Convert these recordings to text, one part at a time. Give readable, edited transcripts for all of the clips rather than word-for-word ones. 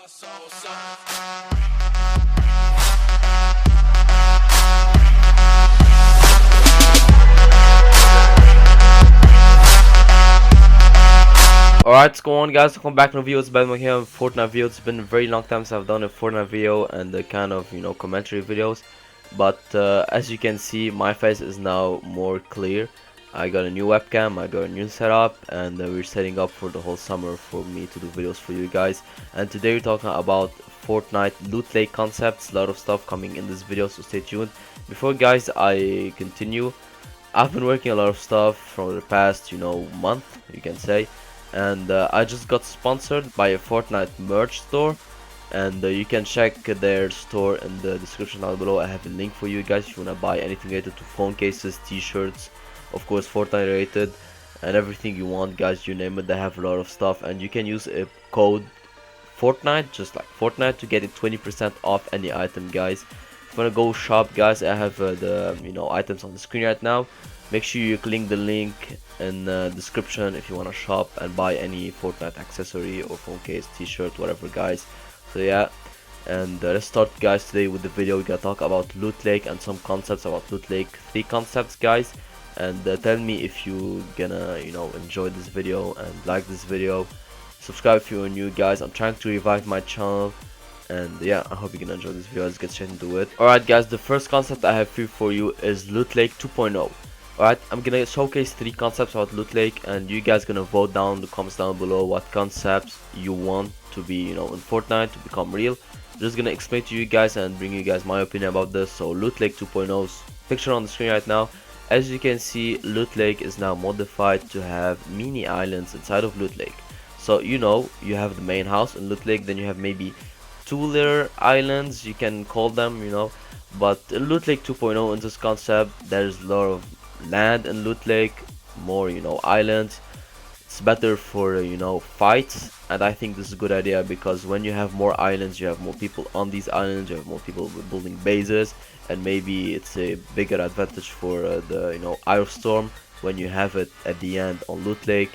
Alright, what's going on, guys? Welcome back to the video. It's Ben here on Fortnite video. It's been a very long time since I've done a Fortnite video and the kind of, commentary videos. But as you can see, my face is now more clear. I got a new webcam, I got a new setup, and we're setting up for the whole summer for me to do videos for you guys. And today we're talking about Fortnite loot lake concepts. A lot of stuff coming in this video, so stay tuned. Before, guys, I continue, I've been working a lot of stuff for the past, month, you can say. And I just got sponsored by a Fortnite merch store, and you can check their store in the description down below. I have a link for you guys if you wanna buy anything related to phone cases, t-shirts, of course Fortnite related, and everything you want, guys, you name it. They have a lot of stuff, and you can use a code Fortnite, just like Fortnite, to get it 20% off any item, guys. If you wanna go shop, guys, I have the items on the screen right now. Make sure you click the link in the description if you want to shop and buy any Fortnite accessory or phone case, t-shirt, whatever, guys. So yeah, and let's start, guys. Today with the video, we're gonna talk about loot lake and some concepts about loot lake, 3 concepts, guys. And tell me if you gonna enjoy this video and like this video. Subscribe if you're new, guys. I'm trying to revive my channel, and yeah, I hope you're gonna enjoy this video. Let's get straight into it. Alright, guys, the first concept I have here for you is loot lake 2.0. Alright, I'm gonna showcase 3 concepts about loot lake, and you guys gonna vote down in the comments down below what concepts you want to be in Fortnite to become real. Just gonna explain to you guys and bring you guys my opinion about this. So loot lake 2.0's picture on the screen right now. As you can see, loot lake is now modified to have mini islands inside of loot lake. So you have the main house in loot lake, then you have maybe 2 little islands, you can call them, but in loot lake 2.0, in this concept, there's a lot of land in loot lake, more islands. It's better for fights, and I think this is a good idea, because when you have more islands, you have more people on these islands, you have more people building bases, and maybe it's a bigger advantage for the Iron Storm when you have it at the end on loot lake.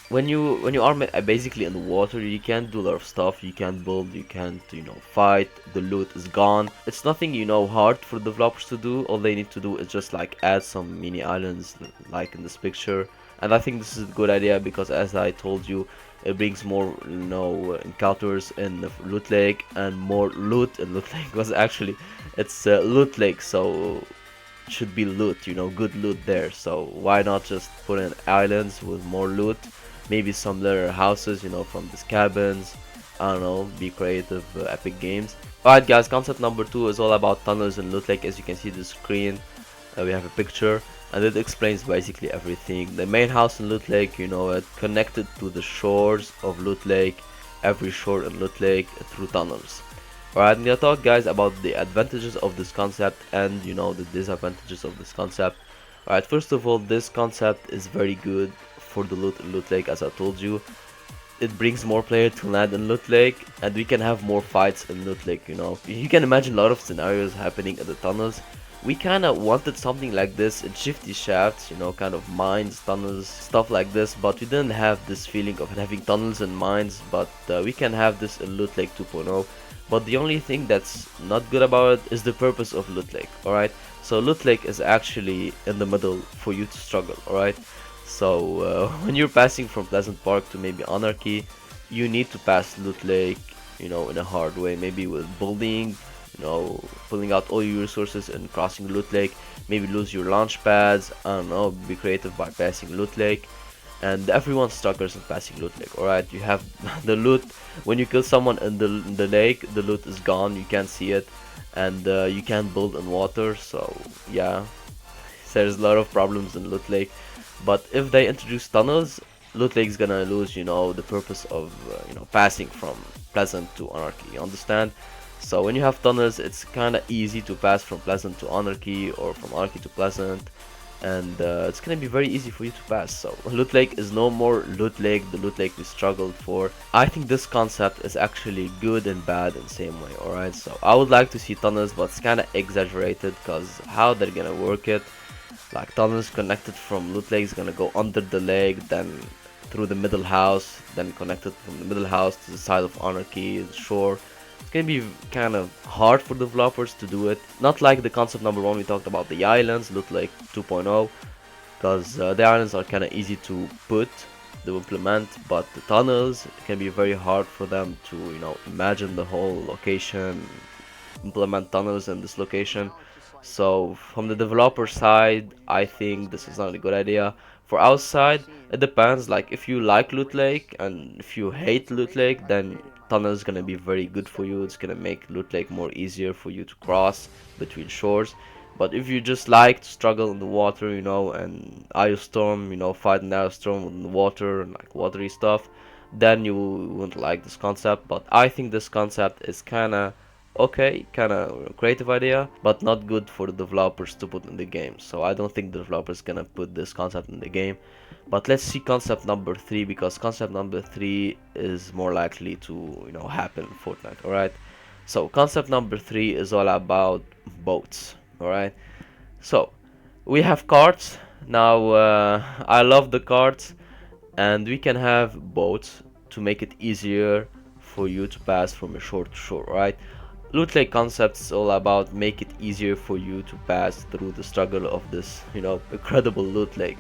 When you are basically in the water, you can't do a lot of stuff. You can't build, you can't fight. The loot is gone. It's nothing hard for developers to do. All they need to do is just like add some mini islands like in this picture. And I think this is a good idea, because as I told you, it brings more encounters in the loot lake and more loot in loot lake. Because actually it's loot lake, so it should be loot, good loot there. So why not just put in islands with more loot? Maybe some little houses, from these cabins. I don't know, be creative, epic games. Alright, guys, concept number 2 is all about tunnels in loot lake. As you can see the screen, we have a picture, and it explains basically everything. The main house in loot lake, it connected to the shores of loot lake, every shore in loot lake, through tunnels. Alright, I'm gonna talk, guys, about the advantages of this concept and the disadvantages of this concept. Alright, first of all, this concept is very good for the loot in loot lake. As I told you, it brings more players to land in loot lake, and we can have more fights in loot lake. You can imagine a lot of scenarios happening in the tunnels. We kind of wanted something like this in shifty shafts, kind of mines, tunnels, stuff like this, but we didn't have this feeling of having tunnels and mines. But we can have this in loot lake 2.0. But the only thing that's not good about it is the purpose of loot lake. Alright, so loot lake is actually in the middle for you to struggle. Alright, so when you're passing from Pleasant Park to maybe Anarchy, you need to pass loot lake in a hard way, maybe with building, pulling out all your resources and crossing loot lake. Maybe lose your launch pads, I don't know, be creative by passing loot lake. And everyone's struggles in passing loot lake. Alright, you have the loot. When you kill someone in the lake, the loot is gone, you can't see it, and you can't build in water. So yeah, there's a lot of problems in loot lake. But if they introduce tunnels, loot lake is gonna lose the purpose of passing from Pleasant to Anarchy, you understand? So when you have tunnels, it's kind of easy to pass from Pleasant to Anarchy, or from Anarchy to Pleasant, and it's gonna be very easy for you to pass. So loot lake is no more loot lake, the loot lake we struggled for. I think this concept is actually good and bad in the same way. Alright, so I would like to see tunnels, but it's kind of exaggerated, because how they're gonna work it, like tunnels connected from loot lake is gonna go under the lake, then through the middle house, then connect it from the middle house to the side of Anarchy, the shore. It's gonna be kind of hard for developers to do it. Not like the concept number one we talked about, the islands, look like 2.0, because the islands are kind of easy to put, to implement, but the tunnels, it can be very hard for them to, imagine the whole location, implement tunnels in this location. So from the developer side, I think this is not a good idea. For outside, it depends. Like if you like Loot Lake and if you hate Loot Lake, then tunnel is gonna be very good for you. It's gonna make Loot Lake more easier for you to cross between shores. But if you just like to struggle in the water, and Ice Storm, fight an Ice Storm in the water and like watery stuff, then you wouldn't like this concept. But I think this concept is kinda okay, kind of creative idea, but not good for the developers to put in the game. So I don't think the developers gonna put this concept in the game. But let's see concept number 3, because concept number 3 is more likely to happen in Fortnite. All right. So concept number 3 is all about boats. All right. So we have carts now. I love the carts, and we can have boats to make it easier for you to pass from a shore to shore. Right. Loot Lake concept is all about make it easier for you to pass through the struggle of this, incredible Loot Lake.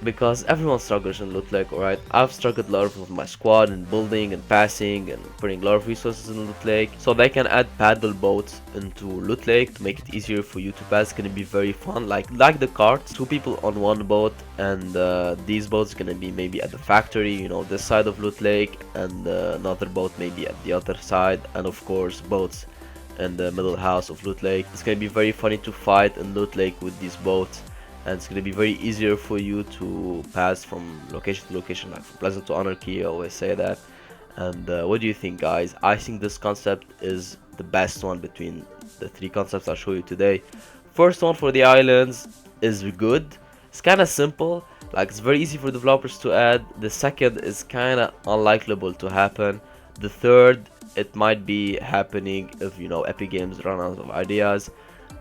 Because everyone struggles in Loot Lake, alright? I've struggled a lot with my squad and building and passing and putting a lot of resources in Loot Lake. So they can add paddle boats into Loot Lake to make it easier for you to pass. It's gonna be very fun, like the carts, 2 people on one boat, and these boats gonna be maybe at the factory, this side of Loot Lake, and another boat maybe at the other side, and of course boats in the middle house of Loot Lake. It's gonna be very funny to fight in Loot Lake with these boats, and it's gonna be very easier for you to pass from location to location, like from Pleasant to Anarchy. I always say that. And what do you think, guys? I think this concept is the best one between the 3 concepts I'll show you today. First one for the islands is good. It's kind of simple, like it's very easy for developers to add. The second is kind of unlikely to happen. The third, it might be happening if Epic Games run out of ideas.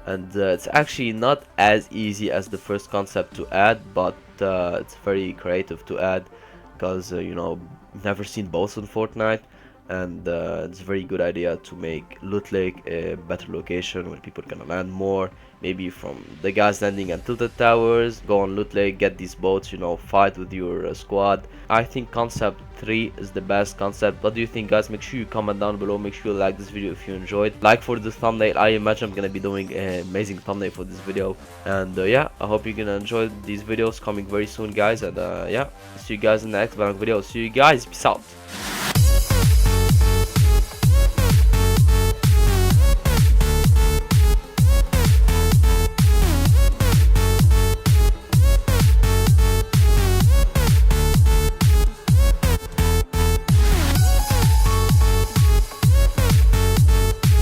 And it's actually not as easy as the first concept to add, but it's very creative to add, because never seen boats in Fortnite, and it's a very good idea to make Loot Lake a better location where people can land more, maybe from the gas landing and tilted towers, go on Loot Lake, get these boats, fight with your squad. I think concept 3 is the best concept. What do you think, guys? Make sure you comment down below, make sure you like this video if you enjoyed. Like for the thumbnail, I imagine I'm gonna be doing an amazing thumbnail for this video. And yeah, I hope you're gonna enjoy these videos coming very soon, guys. And yeah, see you guys in the next video. See you guys, peace out.